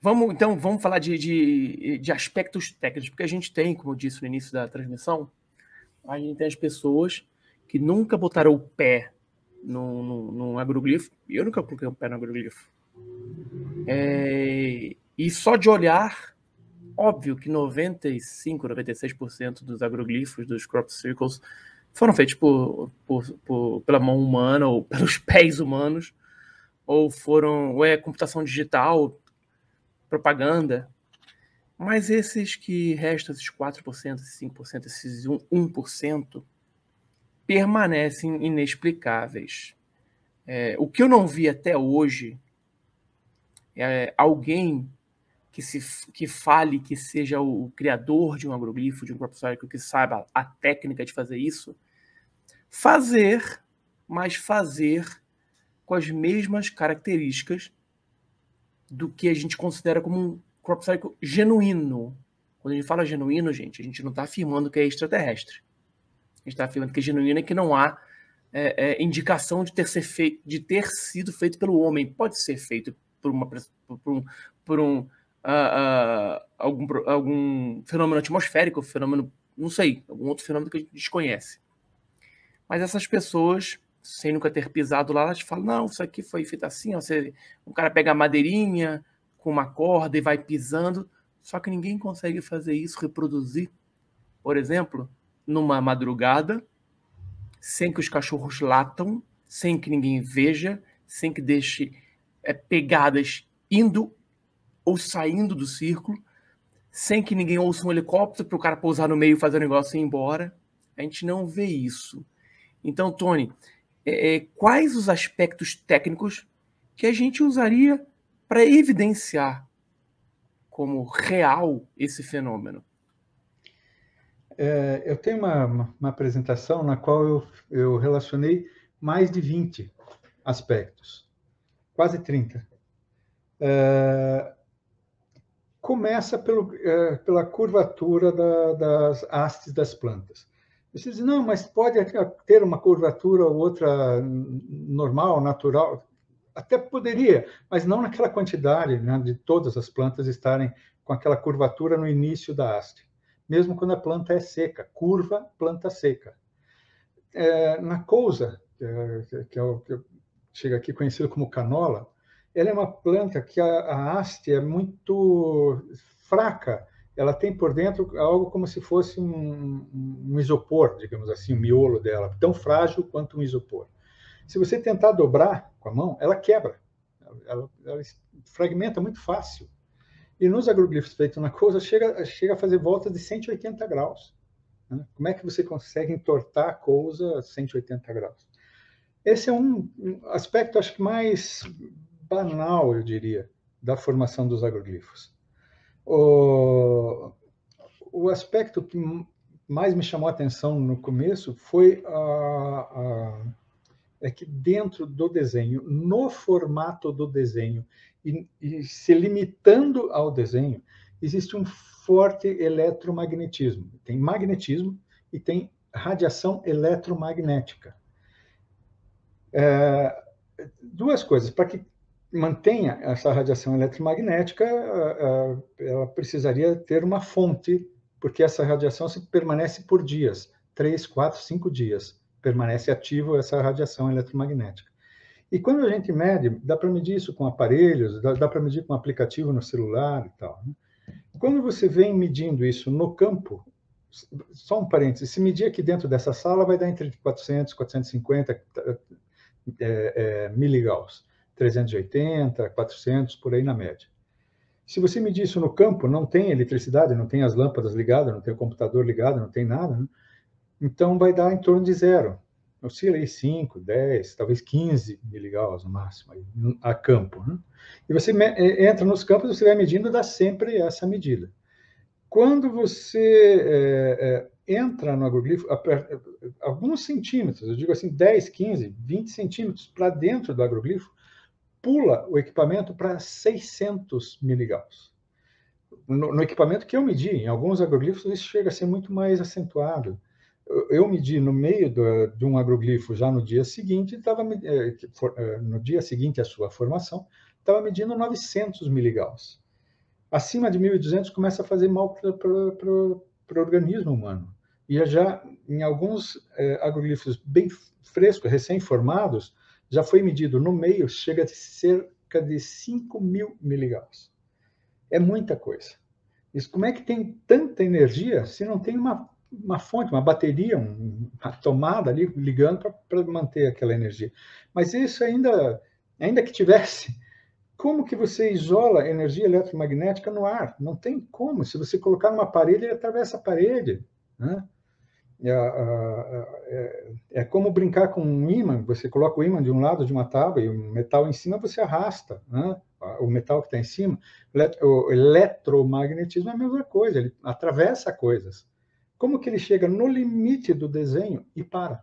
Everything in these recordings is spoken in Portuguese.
Vamos falar de aspectos técnicos, porque a gente tem, como eu disse no início da transmissão, a gente tem as pessoas que nunca botaram o pé num agroglifo, e eu nunca coloquei o pé no agroglifo. E só de olhar, óbvio que 95, 96% dos agroglifos, dos crop circles, foram feitos pela mão humana ou pelos pés humanos, ou é computação digital, propaganda. Mas esses que restam, esses 4%, esses 5%, esses 1%, permanecem inexplicáveis. O que eu não vi até hoje é alguém que fale que seja o criador de um agroglifo, de um crop cycle, que saiba a técnica de fazer isso, mas fazer com as mesmas características do que a gente considera como um crop cycle genuíno. Quando a gente fala genuíno, gente, a gente não está afirmando que é extraterrestre. A gente está afirmando que é genuíno e que não há indicação de ter sido feito pelo homem. Pode ser feito por algum fenômeno atmosférico, não sei, algum outro fenômeno que a gente desconhece. Mas essas pessoas, sem nunca ter pisado lá, elas falam, não, isso aqui foi feito assim, um cara pega a madeirinha com uma corda e vai pisando, só que ninguém consegue fazer isso, reproduzir, por exemplo, numa madrugada, sem que os cachorros latam, sem que ninguém veja, sem que deixe pegadas indo ou saindo do círculo, sem que ninguém ouça um helicóptero para o cara pousar no meio e fazer o negócio e ir embora. A gente não vê isso. Então, Tony, quais os aspectos técnicos que a gente usaria para evidenciar como real esse fenômeno? Eu tenho uma apresentação na qual eu relacionei mais de 20 aspectos, quase 30. Começa pela curvatura das hastes das plantas. Você diz, não, mas pode ter uma curvatura ou outra normal, natural. Até poderia, mas não naquela quantidade, né, de todas as plantas estarem com aquela curvatura no início da haste. Mesmo quando a planta é seca, curva, planta seca. Na couza, que chega aqui conhecido como canola, ela é uma planta que a haste é muito fraca. Ela tem por dentro algo como se fosse um isopor, digamos assim, o miolo dela, tão frágil quanto um isopor. Se você tentar dobrar com a mão, ela quebra. Ela fragmenta muito fácil. E nos agroglifos feitos na couza, chega a fazer volta de 180 graus. Né? Como é que você consegue entortar a couza a 180 graus? Esse é um aspecto, acho que mais banal, eu diria, da formação dos agroglifos. O aspecto que mais me chamou a atenção no começo foi que dentro do desenho, no formato do desenho, e se limitando ao desenho, existe um forte eletromagnetismo. Tem magnetismo e tem radiação eletromagnética. Duas coisas. Para que mantenha essa radiação eletromagnética, ela precisaria ter uma fonte, porque essa radiação permanece por dias, 3, 4, 5 dias, permanece ativo essa radiação eletromagnética. E quando a gente mede, dá para medir isso com aparelhos, dá para medir com aplicativo no celular e tal. Né? Quando você vem medindo isso no campo, só um parênteses, se medir aqui dentro dessa sala, vai dar entre 400 e 450 miligauss. 380, 400, por aí na média. Se você medir isso no campo, não tem eletricidade, não tem as lâmpadas ligadas, não tem o computador ligado, não tem nada, né? Então vai dar em torno de zero. Oscila aí 5, 10, talvez 15 miligauss no máximo, aí, a campo. Né? E você entra nos campos, você vai medindo, dá sempre essa medida. Quando você entra no agroglifo, alguns centímetros, eu digo assim, 10, 15, 20 centímetros para dentro do agroglifo, pula o equipamento para 600 miligauss. No equipamento que eu medi, em alguns agroglifos isso chega a ser muito mais acentuado. eu medi no meio de um agroglifo já no dia seguinte, no dia seguinte à sua formação, estava medindo 900 miligauss. Acima de 1.200 começa a fazer mal para o organismo humano. E já em alguns agroglifos bem frescos, recém-formados, já foi medido no meio, chega a cerca de 5.000 miligauss. É muita coisa. Isso, como é que tem tanta energia se não tem uma fonte, uma bateria, uma tomada ali ligando para manter aquela energia? Mas isso ainda que tivesse, como que você isola energia eletromagnética no ar? Não tem como. Se você colocar numa parede, ele atravessa a parede, né? É como brincar com um ímã. Você coloca o ímã de um lado de uma tábua e o metal em cima você arrasta, né? O metal que está em cima. O eletromagnetismo é a mesma coisa, ele atravessa coisas. Como que ele chega no limite do desenho e para?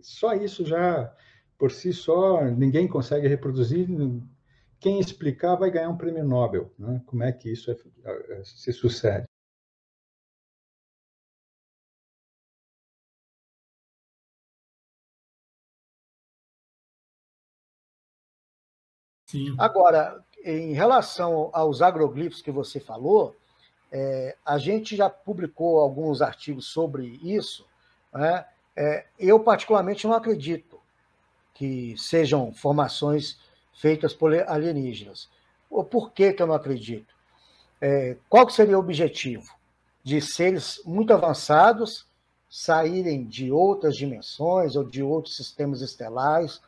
Só isso já, por si só, ninguém consegue reproduzir. Quem explicar vai ganhar um prêmio Nobel, né? Como é que isso se sucede? Sim. Agora, em relação aos agroglifos que você falou, a gente já publicou alguns artigos sobre isso, né? Eu, particularmente, não acredito que sejam formações feitas por alienígenas. Por que eu não acredito? Qual que seria o objetivo? De seres muito avançados saírem de outras dimensões ou de outros sistemas estelares,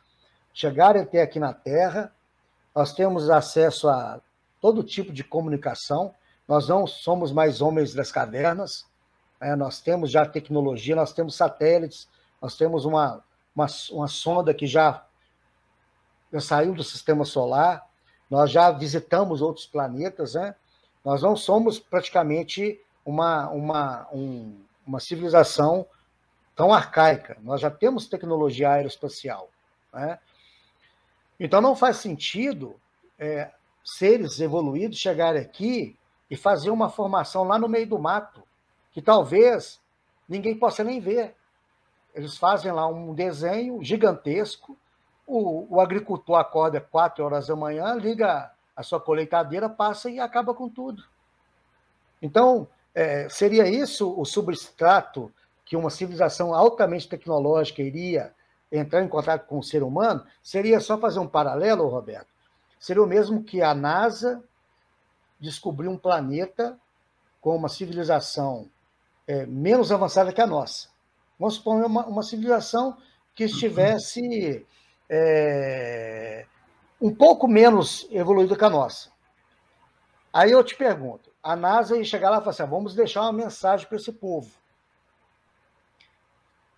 chegarem até aqui na Terra. Nós temos acesso a todo tipo de comunicação, nós não somos mais homens das cavernas, nós temos já tecnologia, nós temos satélites, nós temos uma sonda que já saiu do sistema solar, nós já visitamos outros planetas, né? Nós não somos praticamente uma civilização tão arcaica, nós já temos tecnologia aeroespacial, né? Então, não faz sentido seres evoluídos chegarem aqui e fazer uma formação lá no meio do mato, que talvez ninguém possa nem ver. Eles fazem lá um desenho gigantesco, o agricultor acorda 4 horas da manhã, liga a sua colheitadeira, passa e acaba com tudo. Então, seria isso o substrato que uma civilização altamente tecnológica iria entrar em contato com o ser humano? Seria só fazer um paralelo, Roberto? Seria o mesmo que a NASA descobrir um planeta com uma civilização menos avançada que a nossa. Vamos supor uma civilização que estivesse um pouco menos evoluída que a nossa. Aí eu te pergunto, a NASA ia chegar lá e falar assim, vamos deixar uma mensagem para esse povo.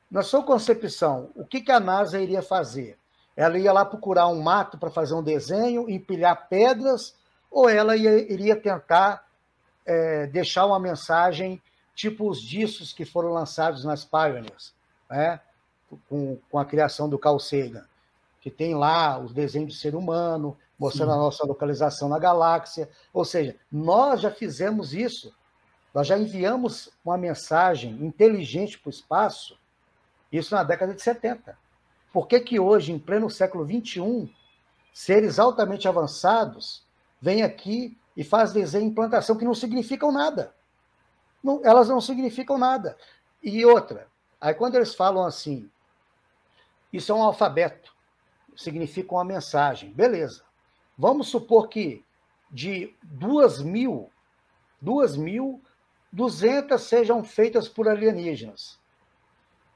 Na sua concepção, o que a NASA iria fazer? Ela ia lá procurar um mato para fazer um desenho, empilhar pedras, ou ela iria tentar deixar uma mensagem tipo os discos que foram lançados nas Pioneers, né? com a criação do Carl Sagan, que tem lá os desenhos do ser humano, mostrando a nossa localização na galáxia. Ou seja, nós já fizemos isso, nós já enviamos uma mensagem inteligente para o espaço, isso na década de 70. Por que hoje, em pleno século XXI, seres altamente avançados vêm aqui e fazem desenho e implantação que não significam nada? Não, elas não significam nada. E outra, aí quando eles falam assim, isso é um alfabeto, significa uma mensagem, beleza. Vamos supor que de 2.200 sejam feitas por alienígenas.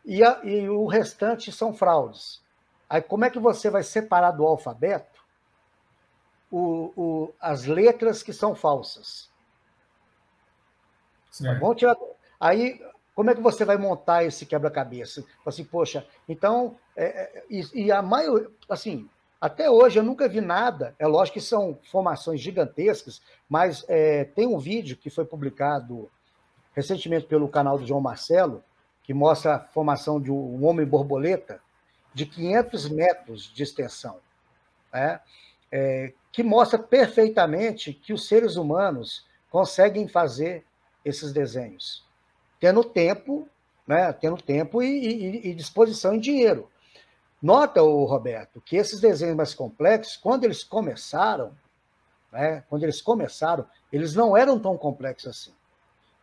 E o restante são fraudes. Aí como é que você vai separar do alfabeto as letras que são falsas? Vamos tirar... Aí, como é que você vai montar esse quebra-cabeça? Assim, poxa, então, e a maioria, assim, até hoje eu nunca vi nada, é lógico que são formações gigantescas, mas tem um vídeo que foi publicado recentemente pelo canal do João Marcelo, que mostra a formação de um homem-borboleta de 500 metros de extensão, né? Que mostra perfeitamente que os seres humanos conseguem fazer esses desenhos, tendo tempo né? Tendo tempo e disposição em dinheiro. Nota, Roberto, que esses desenhos mais complexos, quando eles começaram, né? Eles não eram tão complexos assim.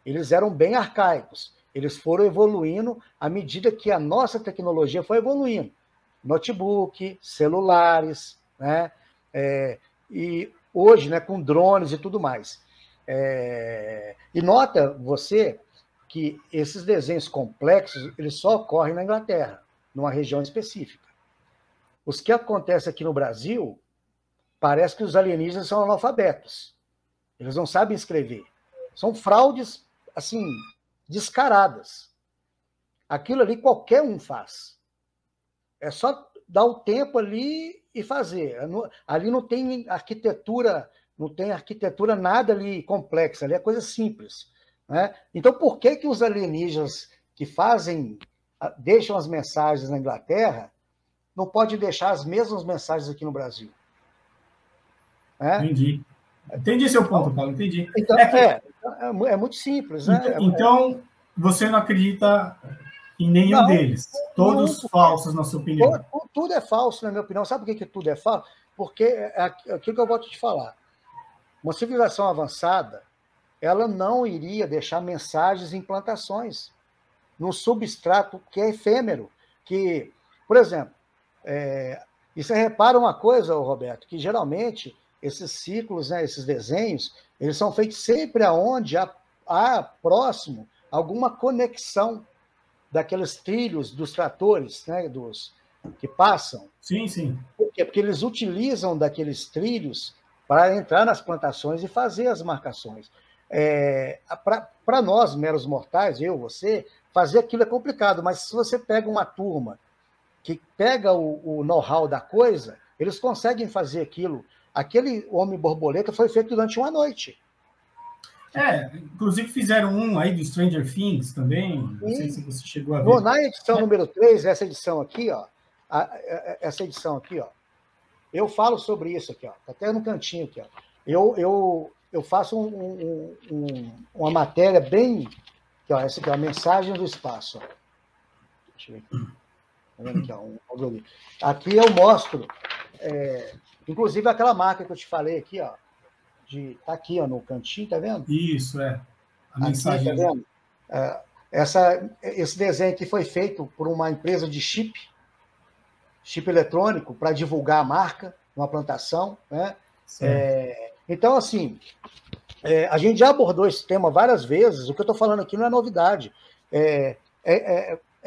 Eles eram bem arcaicos. Eles foram evoluindo à medida que a nossa tecnologia foi evoluindo. Notebook, celulares, né? E hoje, né, com drones e tudo mais. E nota você que esses desenhos complexos eles só ocorrem na Inglaterra, numa região específica. Os que acontecem aqui no Brasil, parece que os alienígenas são analfabetos. Eles não sabem escrever. São fraudes, assim, descaradas. Aquilo ali qualquer um faz. É só dar o tempo ali e fazer. Ali não tem arquitetura nada ali complexa, ali é coisa simples. Né? Então, por que os alienígenas que deixam as mensagens na Inglaterra não podem deixar as mesmas mensagens aqui no Brasil? Entendi. Entendi seu ponto, Paulo, entendi. Então, é muito simples. Né? Então, você não acredita em nenhum deles? Todos falsos, na sua opinião? Tudo é falso, na minha opinião. Sabe por que tudo é falso? Porque é aquilo que eu vou te falar. Uma civilização avançada, ela não iria deixar mensagens em plantações, num substrato que é efêmero. Que, por exemplo, e você repara uma coisa, Roberto, que geralmente esses ciclos, né, esses desenhos, eles são feitos sempre aonde há próximo alguma conexão daqueles trilhos dos tratores, né, que passam. Sim, sim. Por quê? Porque eles utilizam daqueles trilhos para entrar nas plantações e fazer as marcações. Para nós, meros mortais, eu, você, fazer aquilo é complicado, mas se você pega uma turma que pega o know-how da coisa, eles conseguem fazer aquilo. Aquele Homem Borboleta foi feito durante uma noite. Inclusive fizeram um aí do Stranger Things também, não sei se você chegou a ver. Na edição número 3, essa edição aqui, ó, eu falo sobre isso aqui, ó, tá até no cantinho aqui, ó. Eu faço uma matéria bem... Aqui, ó, essa aqui é a mensagem do espaço. Ó. Deixa eu ver aqui. Tá vendo aqui, ó, aqui eu mostro, inclusive aquela marca que eu te falei aqui, ó, tá aqui, ó, no cantinho, tá vendo? Isso, a mensagem. Aqui, tá vendo? Esse desenho aqui foi feito por uma empresa de chip eletrônico, para divulgar a marca, uma plantação, né? Então, assim, a gente já abordou esse tema várias vezes, o que eu estou falando aqui não é novidade. É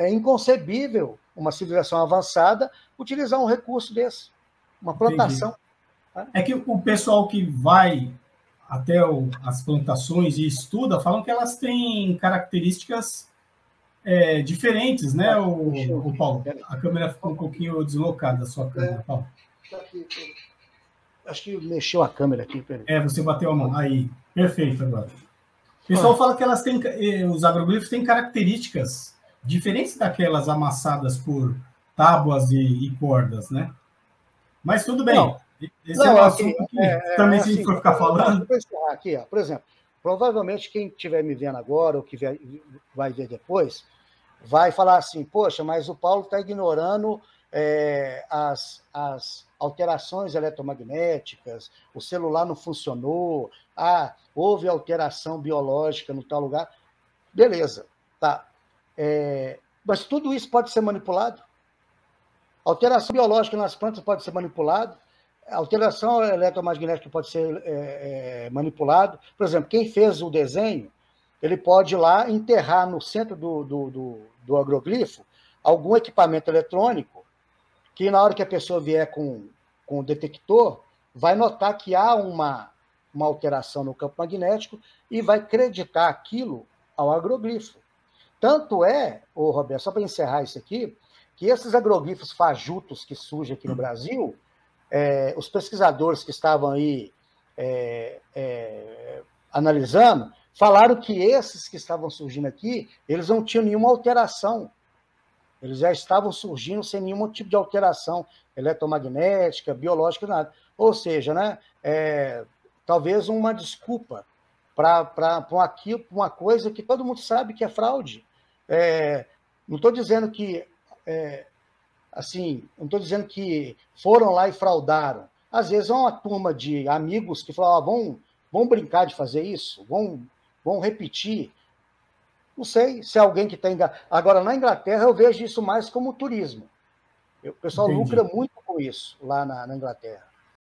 inconcebível uma civilização avançada utilizar um recurso desse, uma plantação. Entendi. É que o pessoal que vai até as plantações e estuda, falam que elas têm características diferentes, né, o Paulo? A câmera ficou um pouquinho deslocada, a sua câmera, Paulo. Acho que mexeu a câmera aqui. Você bateu a mão. Aí, perfeito agora. O pessoal fala que os agroglifos têm características diferentes daquelas amassadas por tábuas e cordas, né? Mas tudo bem. Não. Esse é um assunto que também se a gente for ficar falando. Aqui, ó, por exemplo, provavelmente quem estiver me vendo agora ou que vai ver depois, vai falar assim, poxa, mas o Paulo está ignorando as alterações eletromagnéticas, o celular não funcionou, houve alteração biológica no tal lugar. Beleza, tá. Mas tudo isso pode ser manipulado. Alteração biológica nas plantas pode ser manipulado. Alteração eletromagnética pode ser manipulado. Por exemplo, quem fez o desenho, ele pode ir lá enterrar no centro do agroglifo algum equipamento eletrônico que, na hora que a pessoa vier com o detector, vai notar que há uma alteração no campo magnético e vai creditar aquilo ao agroglifo. Tanto Roberto, só para encerrar isso aqui, que esses agroglifos fajutos que surgem aqui no Brasil, os pesquisadores que estavam aí analisando, falaram que esses que estavam surgindo aqui, eles não tinham nenhuma alteração. Eles já estavam surgindo sem nenhum tipo de alteração eletromagnética, biológica, nada. Ou seja, né, talvez uma desculpa para uma coisa que todo mundo sabe que é fraude. Não estou dizendo que assim, não estou dizendo que foram lá e fraudaram. Às vezes é uma turma de amigos que falam, vão brincar de fazer isso, vão repetir. Não sei se é alguém que está enganado. Agora, na Inglaterra, eu vejo isso mais como turismo. O pessoal lucra muito com isso lá na Inglaterra.